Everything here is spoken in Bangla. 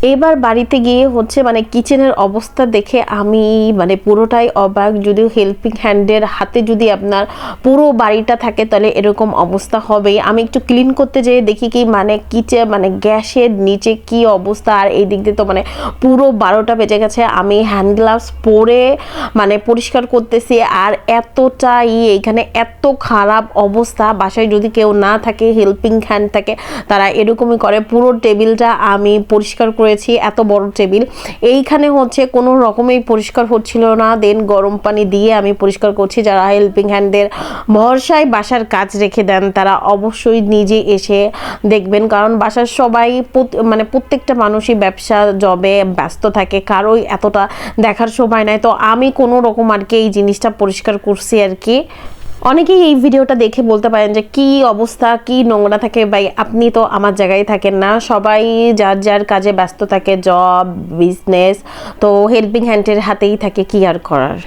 এবার বাড়িতে গিয়ে হচ্ছে মানে কিচেনের অবস্থা দেখে আমি মানে পুরোটাই অবাক। যদিও হেল্পিং হ্যান্ডের হাতে যদি আপনার পুরো বাড়িটা থাকে তাহলে এরকম অবস্থা হবেই। আমি একটু ক্লিন করতে যেয়ে দেখি কি মানে কিচেন মানে গ্যাসের নিচে কি অবস্থা, আর এই দিক দিয়ে তো মানে পুরো 12টা বেজে গেছে। আমি হ্যান্ড গ্লাভস পরে মানে পরিষ্কার করতেছি, আর এতটাই এইখানে এত খারাপ অবস্থা। বাসায় যদি কেউ না থাকে, হেল্পিং হ্যান্ড থাকে, তারা এরকমই করে। পুরো টেবিলটা আমি পরিষ্কার করেছি, এত বড় টেবিল। এইখানে হচ্ছে কোনো রকমেই পরিষ্কার হচ্ছিল না। দেন গরম পানি দিয়ে আমি পরিষ্কার করছি। যারা হেল্পিং হ্যান্ডের ভরসায় বাসার কাজ রেখে দেন তারা অবশ্যই নিজে এসে দেখবেন, কারণ বাসার সবাই মানে প্রত্যেকটা মানুষই ব্যবসা জবে ব্যস্ত থাকে, কারোই এতটা দেখার সময় নাই। তো আমি কোনো রকম আর কি এই জিনিসটা পরিষ্কার করছি আর কি। অনেকেই এই ভিডিওটা দেখে বলতে পারেন যে কি অবস্থা, কি নোংরা থাকে। ভাই আপনি তো আমার জায়গায় থাকেন না, সবাই যার যার কাজে ব্যস্ত থাকে, জব বিজনেস, তো হেল্পিং হ্যান্ডের হাতেই থাকে, কি আর করার।